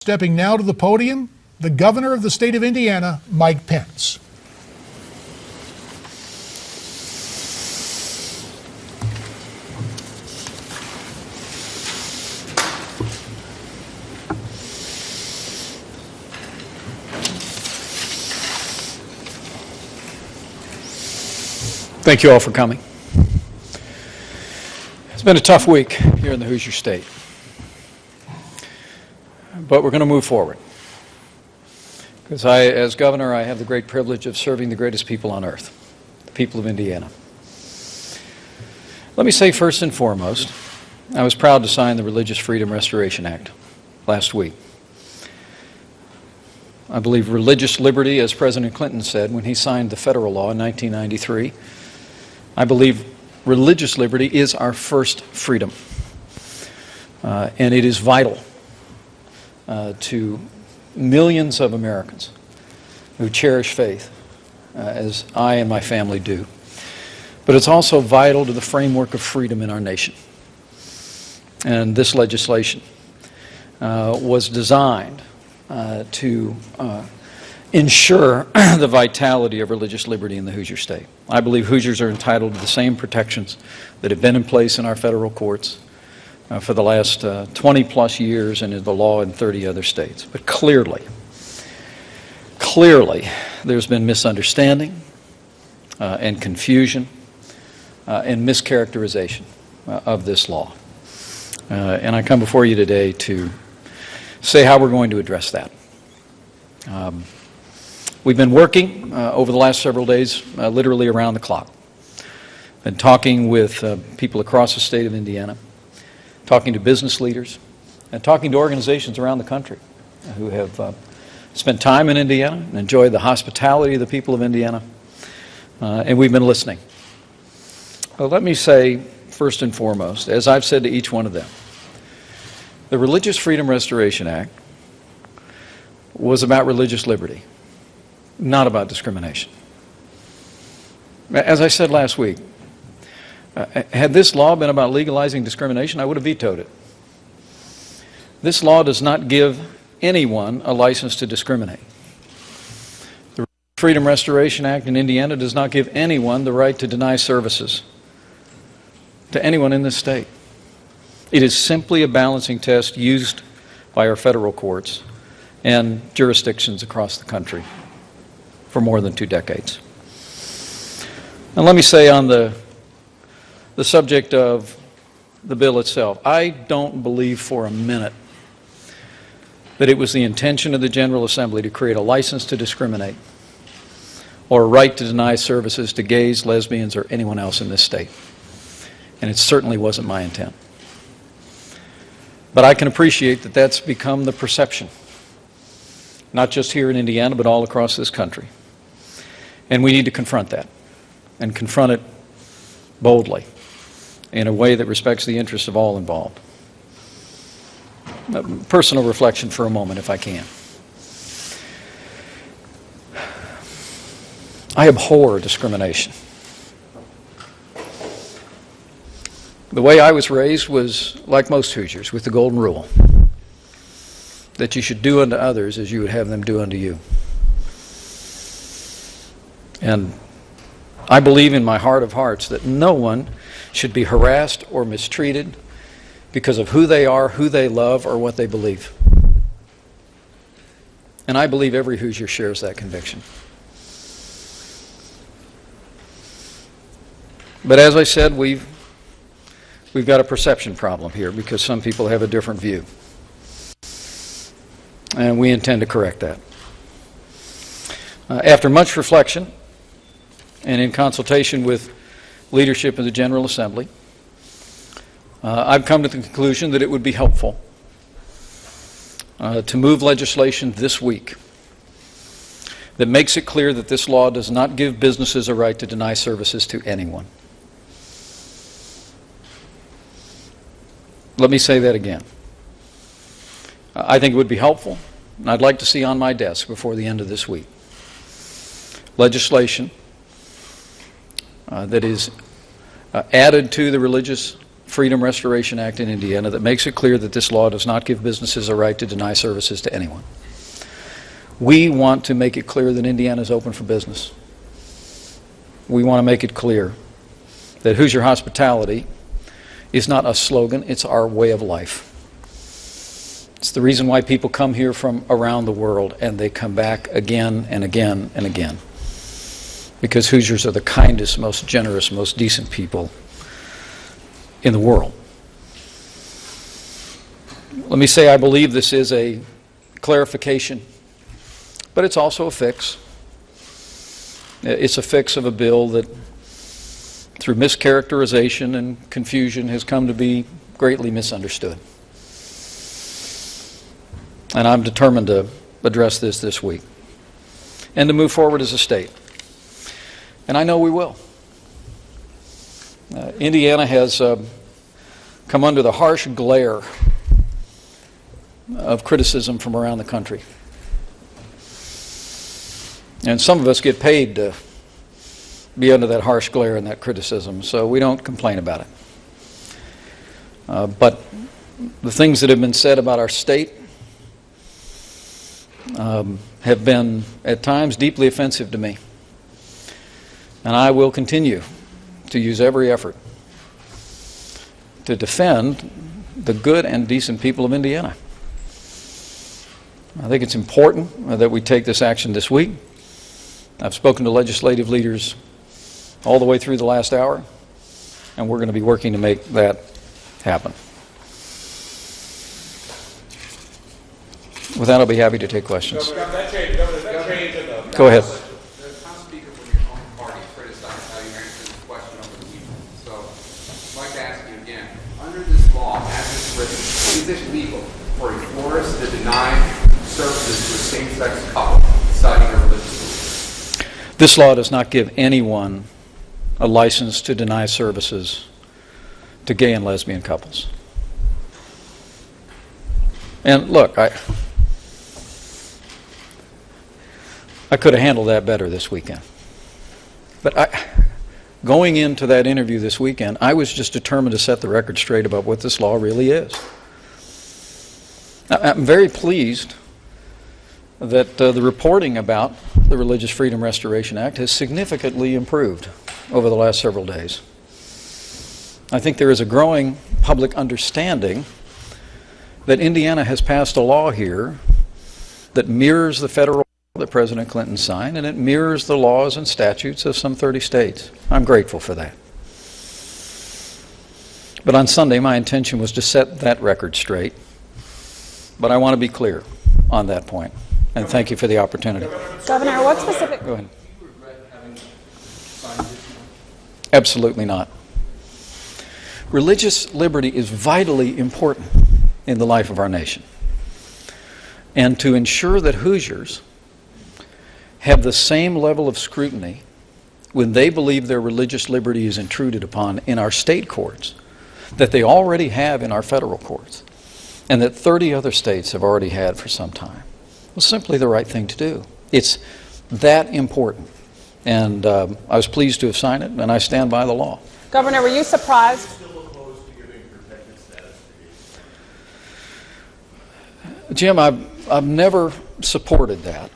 Stepping now to the podium, the governor of the state of Indiana, Mike Pence. Thank you all for coming. It's been a tough week here in the Hoosier State, but we're going to move forward. Because as governor, I have the great privilege of serving the greatest people on earth, the people of Indiana. Let me say first and foremost, I was proud to sign the Religious Freedom Restoration Act last week. I believe religious liberty, as President Clinton said when he signed the federal law in 1993, I believe religious liberty is our first freedom, and it is vital to millions of Americans who cherish faith, as I and my family do. But it's also vital to the framework of freedom in our nation. And this legislation was designed to ensure the vitality of religious liberty in the Hoosier State. I believe Hoosiers are entitled to the same protections that have been in place in our federal courts for the last 20 plus years and in the law in 30 other states. But clearly, there's been misunderstanding and confusion and mischaracterization of this law. And I come before you today to say how we're going to address that. We've been working over the last several days literally around the clock. Been talking with people across the state of Indiana, talking to business leaders, and talking to organizations around the country who have spent time in Indiana and enjoyed the hospitality of the people of Indiana, and we've been listening. Well, let me say first and foremost, as I've said to each one of them, the Religious Freedom Restoration Act was about religious liberty, not about discrimination. As I said last week, had this law been about legalizing discrimination, I would have vetoed it. This law does not give anyone a license to discriminate. The Freedom Restoration Act in Indiana does not give anyone the right to deny services to anyone in this state. It is simply a balancing test used by our federal courts and jurisdictions across the country for more than 2 decades. And let me say on the subject of the bill itself, I don't believe for a minute that it was the intention of the General Assembly to create a license to discriminate or a right to deny services to gays, lesbians, or anyone else in this state. And it certainly wasn't my intent. But I can appreciate that that's become the perception, not just here in Indiana, but all across this country. And we need to confront that, and confront it boldly, in a way that respects the interests of all involved. Personal reflection for a moment, if I can. I abhor discrimination. The way I was raised was like most Hoosiers, with the golden rule, that you should do unto others as you would have them do unto you. And I believe in my heart of hearts that no one should be harassed or mistreated because of who they are, who they love, or what they believe. And I believe every Hoosier shares that conviction. But as I said, we've got a perception problem here because some people have a different view. And we intend to correct that. After much reflection and in consultation with leadership of the General Assembly, I've come to the conclusion that it would be helpful to move legislation this week that makes it clear that this law does not give businesses a right to deny services to anyone. Let me say that again. I think it would be helpful, and I'd like to see on my desk before the end of this week legislation that is added to the Religious Freedom Restoration Act in Indiana that makes it clear that this law does not give businesses a right to deny services to anyone. We want to make it clear that Indiana is open for business. We want to make it clear that Hoosier hospitality is not a slogan, it's our way of life. It's the reason why people come here from around the world, and they come back again and again and again. Because Hoosiers are the kindest, most generous, most decent people in the world. Let me say I believe this is a clarification, but it's also a fix. It's a fix of a bill that, through mischaracterization and confusion, has come to be greatly misunderstood. And I'm determined to address this week and to move forward as a state. And I know we will. Indiana has come under the harsh glare of criticism from around the country. And some of us get paid to be under that harsh glare and that criticism, so we don't complain about it. But the things that have been said about our state have been, at times, deeply offensive to me. And I will continue to use every effort to defend the good and decent people of Indiana. I think it's important that we take this action this week. I've spoken to legislative leaders all the way through the last hour, and we're going to be working to make that happen. With that, I'll be happy to take questions. Go ahead. The House Speaker from your own party criticized how you answered this question over the weekend. So I'd like to ask you again, under this law, as it's written, is it legal for a florist to deny services to a same-sex couple citing a religious belief? This law does not give anyone a license to deny services to gay and lesbian couples. And look, I could have handled that better this weekend. But going into that interview this weekend, I was just determined to set the record straight about what this law really is. I'm very pleased that the reporting about the Religious Freedom Restoration Act has significantly improved over the last several days. I think there is a growing public understanding that Indiana has passed a law here that mirrors the federal law that President Clinton signed, and it mirrors the laws and statutes of some 30 states. I'm grateful for that. But on Sunday, my intention was to set that record straight. But I want to be clear on that point. And thank you for the opportunity. Governor, what specific... Go ahead. Do you regret having signed this? Absolutely not. Religious liberty is vitally important in the life of our nation. And to ensure that Hoosiers have the same level of scrutiny when they believe their religious liberty is intruded upon in our state courts that they already have in our federal courts, and that 30 other states have already had for some time, was simply the right thing to do. It's that important. And I was pleased to have signed it, and I stand by the law. Governor, were you surprised? Jim, I've never supported that.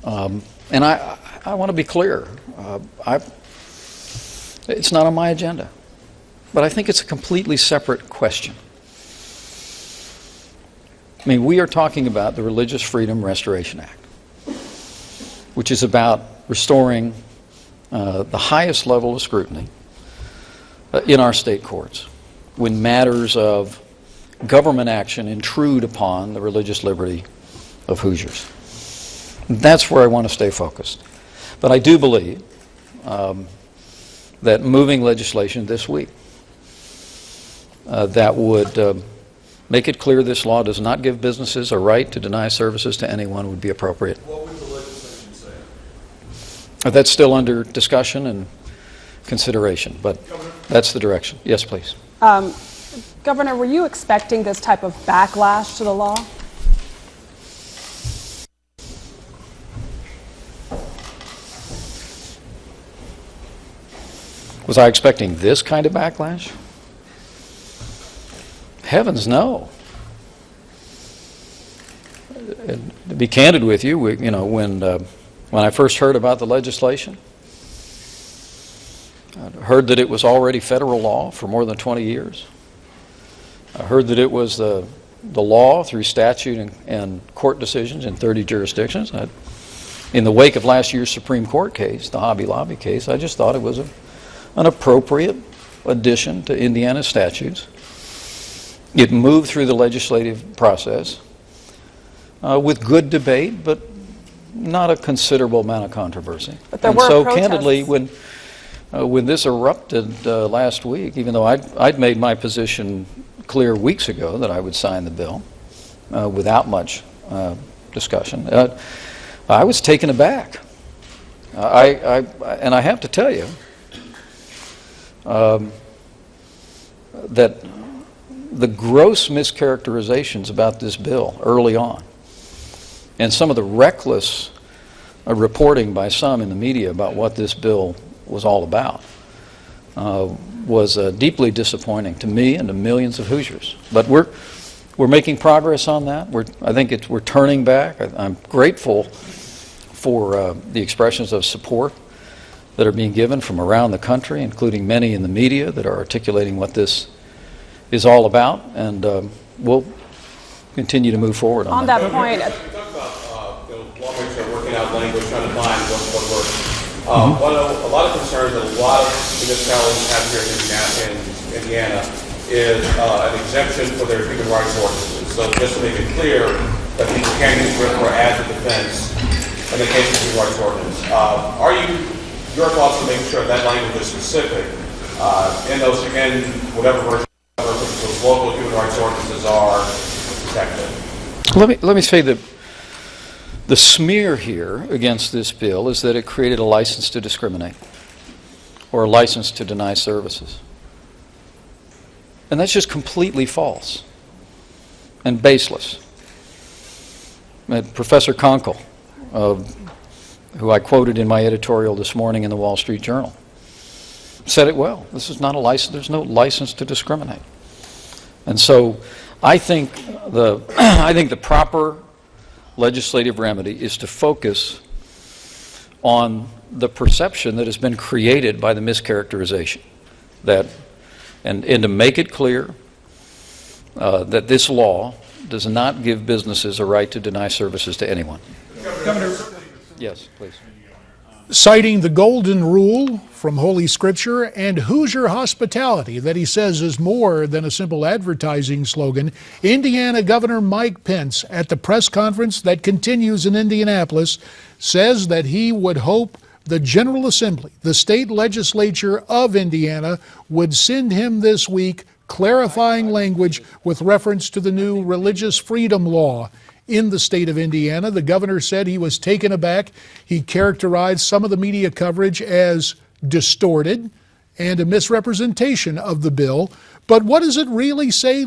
And I want to be clear. It's not on my agenda. But I think it's a completely separate question. I mean, we are talking about the Religious Freedom Restoration Act, which is about restoring the highest level of scrutiny in our state courts when matters of government action intrude upon the religious liberty of Hoosiers. That's where I want to stay focused. But I do believe that moving legislation this week that would make it clear this law does not give businesses a right to deny services to anyone would be appropriate. What would the legislation say? That's still under discussion and consideration, but that's the direction. Yes, please. Governor, were you expecting this type of backlash to the law? Was I expecting this kind of backlash? Heavens, no. And to be candid with you, when I first heard about the legislation, I heard that it was already federal law for more than 20 years. I heard that it was the law through statute and court decisions in 30 jurisdictions. In the wake of last year's Supreme Court case, the Hobby Lobby case, I just thought it was an appropriate addition to Indiana statutes. It moved through the legislative process with good debate, but not a considerable amount of controversy. But there and were so, protests. candidly, when this erupted last week, even though I'd made my position clear weeks ago that I would sign the bill without much discussion, I was taken aback. And I have to tell you that the gross mischaracterizations about this bill early on, and some of the reckless reporting by some in the media about what this bill was all about, was deeply disappointing to me and to millions of Hoosiers. But we're making progress on that. I think we're turning back. I'm grateful for the expressions of support that are being given from around the country, including many in the media that are articulating what this is all about, and we'll continue to move forward on that. On that point, You talk about lawmakers are working out language, trying to find what works. A lot of concerns that a lot of municipalities have here in Indiana is an exemption for their human rights ordinances. So just to make it clear that people can use RIPRA as a defense in the case of human rights ordinance. Your thoughts on making sure that language is specific in whatever version those local human rights ordinances are protected? Let me say that the smear here against this bill is that it created a license to discriminate or a license to deny services. And that's just completely false and baseless. Professor Conkle, who I quoted in my editorial this morning in the Wall Street Journal, said it well. This is not a license. There's no license to discriminate. And so I think the proper legislative remedy is to focus on the perception that has been created by the mischaracterization, and to make it clear that this law does not give businesses a right to deny services to anyone. Governor, Yes, please. citing the golden rule from Holy Scripture and Hoosier hospitality that he says is more than a simple advertising slogan, Indiana Governor Mike Pence, at the press conference that continues in Indianapolis, says that he would hope the General Assembly, the state legislature of Indiana, would send him this week clarifying language with reference to the new religious freedom law in the state of Indiana. The governor said he was taken aback. He characterized some of the media coverage as distorted and a misrepresentation of the bill. But what does it really say